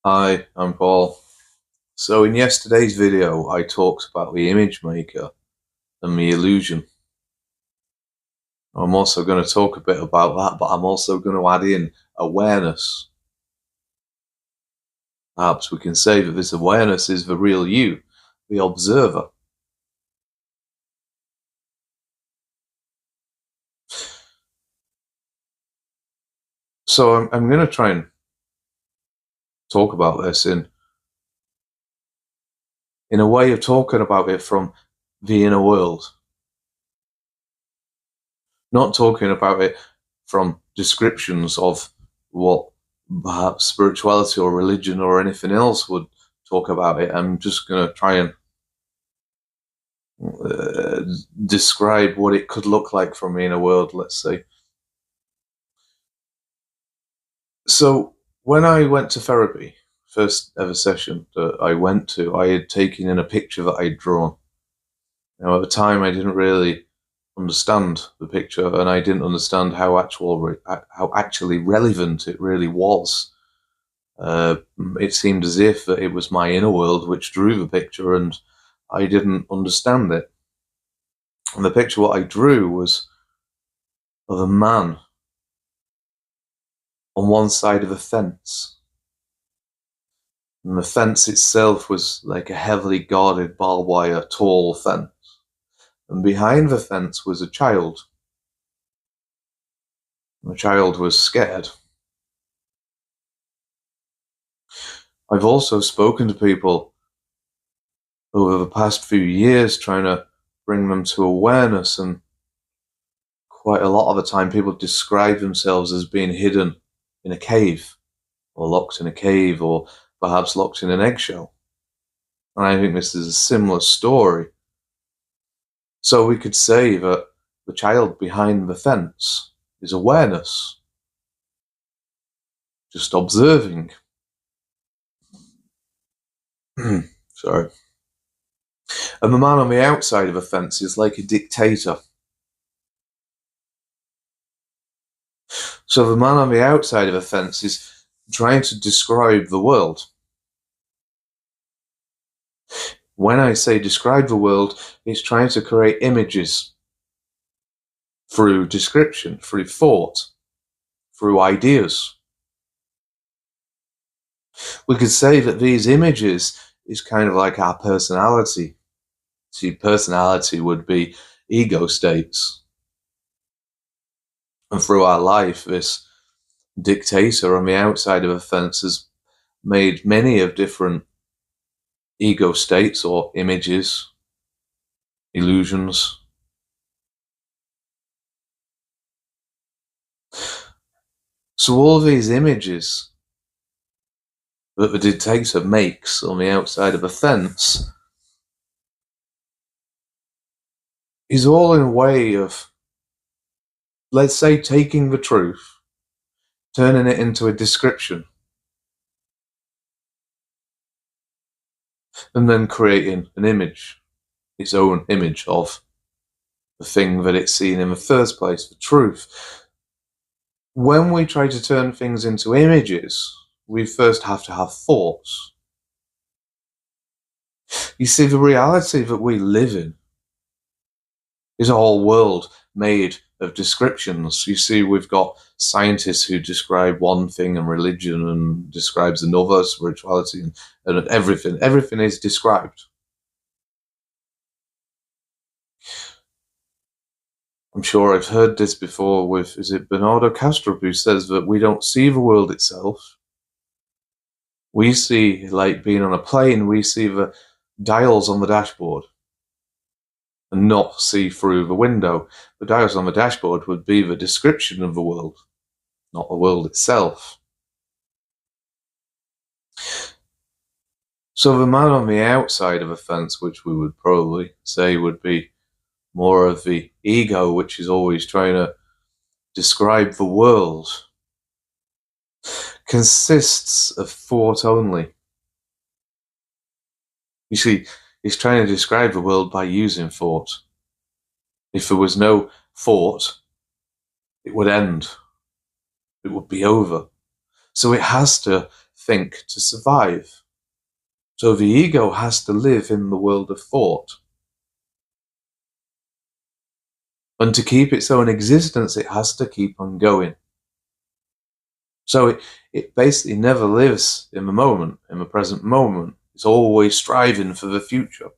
Hi, I'm Paul. So in yesterday's video, I talked about the image maker and the illusion. I'm also going to talk a bit about that, but I'm also going to add in awareness. Perhaps we can say that this awareness is the real you, the observer. So I'm going to try and talk about this in a way of talking about it from the inner world. Not talking about it from descriptions of what perhaps spirituality or religion or anything else would talk about it. I'm just going to try and describe what it could look like from the inner world, let's say. So when I went to therapy, first ever session that I went to, I had taken in a picture that I'd drawn. Now, at the time, I didn't really understand the picture, and I didn't understand how actually relevant it really was. It seemed as if that it was my inner world which drew the picture, and I didn't understand it. And the picture what I drew was of a man on one side of a fence. And the fence itself was like a heavily guarded barbed wire, tall fence. And behind the fence was a child. The child was scared. I've also spoken to people over the past few years trying to bring them to awareness, and quite a lot of the time people describe themselves as being hidden in a cave, or locked in a cave, or perhaps locked in an eggshell. And I think this is a similar story. So we could say that the child behind the fence is awareness, just observing. Sorry. And the man on the outside of a fence is like a dictator. So the man on the outside of a fence is trying to describe the world. When I say describe the world, it's trying to create images through description, through thought, through ideas. We could say that these images is kind of like our personality. See, personality would be ego states. And through our life, this dictator on the outside of a fence has made many of different ego states or images, illusions. So all of these images that the dictator makes on the outside of a fence is all in a way of, let's say, taking the truth, turning it into a description, and then creating an image, its own image of the thing that it's seen in the first place, the truth. When we try to turn things into images, we first have to have thoughts. You see, the reality that we live in is a whole world made of descriptions. You see, we've got scientists who describe one thing, and religion and describes another, spirituality, and everything. Everything is described. I'm sure I've heard this before with, is it Bernardo Castro, who says that we don't see the world itself. We see, like being on a plane, we see the dials on the dashboard and not see through the window. The dials on the dashboard would be the description of the world, not the world itself. So the man on the outside of a fence, which we would probably say would be more of the ego, which is always trying to describe the world, consists of thought only. You see, he's trying to describe the world by using thought. If there was no thought, it would end. It would be over. So it has to think to survive. So the ego has to live in the world of thought. And to keep its own existence, it has to keep on going. So it basically never lives in the moment, in the present moment. It's always striving for the future.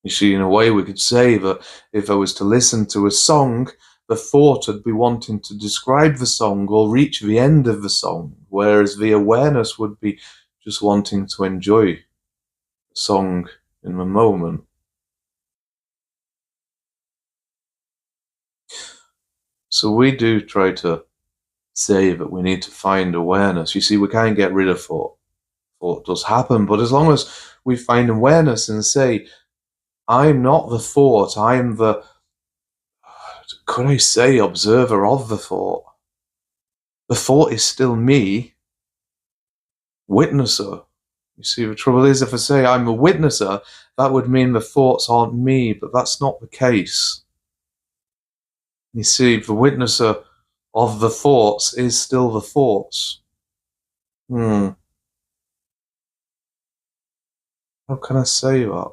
You see, in a way, we could say that if I was to listen to a song, the thought would be wanting to describe the song or reach the end of the song, whereas the awareness would be just wanting to enjoy the song in the moment. So we do try to say that we need to find awareness. You see, we can't get rid of thought. Thought does happen, but as long as we find awareness and say, I'm not the thought, I'm the, could I say, observer of the thought. The thought is still me, witnesser. You see, the trouble is, if I say I'm a witnesser, that would mean the thoughts aren't me, but that's not the case. You see, the witnesser of the thoughts is still the thoughts. How can I say that?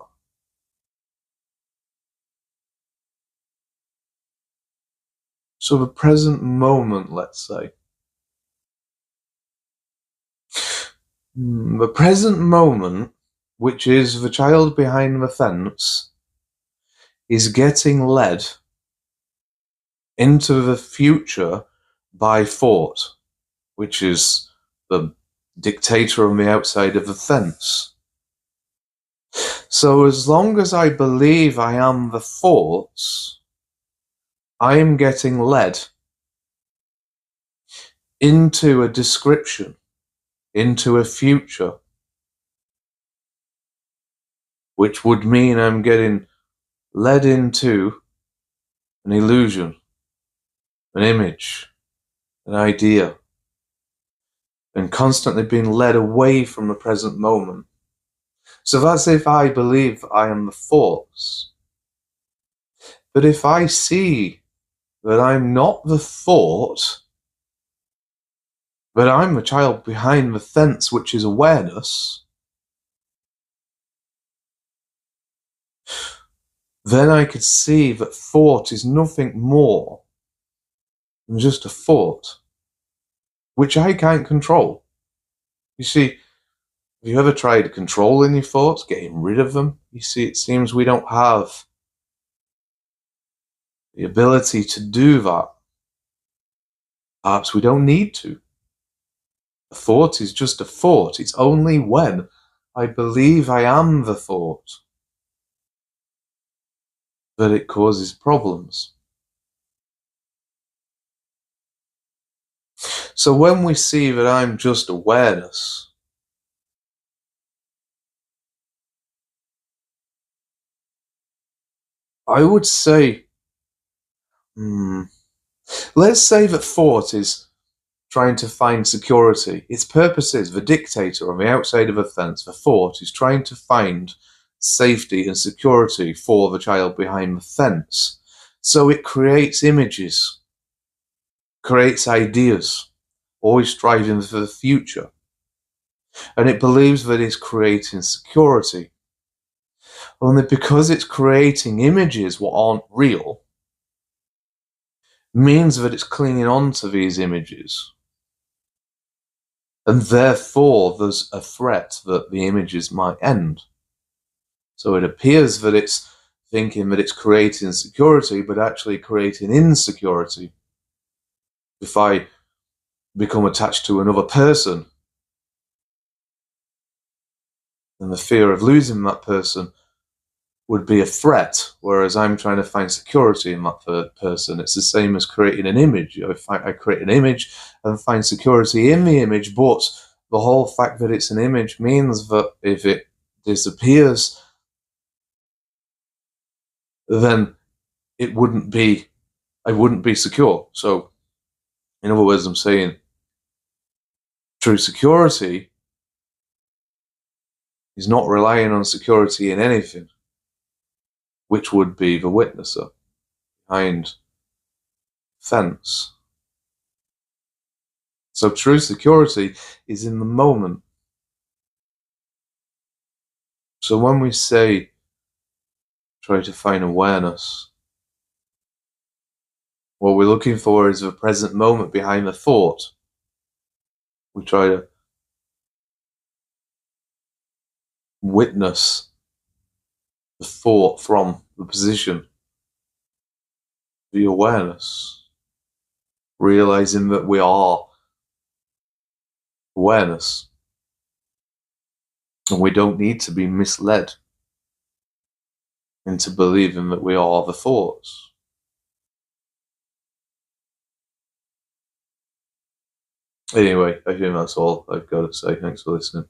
So the present moment, let's say. The present moment, which is the child behind the fence, is getting led into the future by thought, which is the dictator on the outside of the fence. So as long as I believe I am the thoughts, I am getting led into a description, into a future, which would mean I'm getting led into an illusion, an image, an idea, and constantly being led away from the present moment. So that's if I believe I am the thoughts. But if I see that I'm not the thought, but I'm the child behind the fence, which is awareness, then I could see that thought is nothing more than just a thought, which I can't control. You see, have you ever tried controlling your thoughts, getting rid of them? You see, it seems we don't have the ability to do that. Perhaps we don't need to. A thought is just a thought. It's only when I believe I am the thought that it causes problems. So when we see that I'm just awareness, I would say, let's say that thought is trying to find security. Its purpose is the dictator on the outside of a fence. The thought is trying to find safety and security for the child behind the fence. So it creates images, creates ideas, always striving for the future. And it believes that it's creating security. Only because it's creating images what aren't real means that it's clinging on to these images. And therefore, there's a threat that the images might end. So it appears that it's thinking that it's creating security, but actually creating insecurity. If I become attached to another person, then the fear of losing that person would be a threat, whereas I'm trying to find security in that third person. It's the same as creating an image. If I create an image and find security in the image, but the whole fact that it's an image means that if it disappears, then I wouldn't be secure. So, in other words, I'm saying true security is not relying on security in anything, which would be the witnesser behind fence. So true security is in the moment. So when we say try to find awareness, what we're looking for is the present moment behind the thought. We try to witness the thought from the position, the awareness, realizing that we are awareness. And we don't need to be misled into believing that we are the thoughts. Anyway, I think that's all I've got to say. Thanks for listening.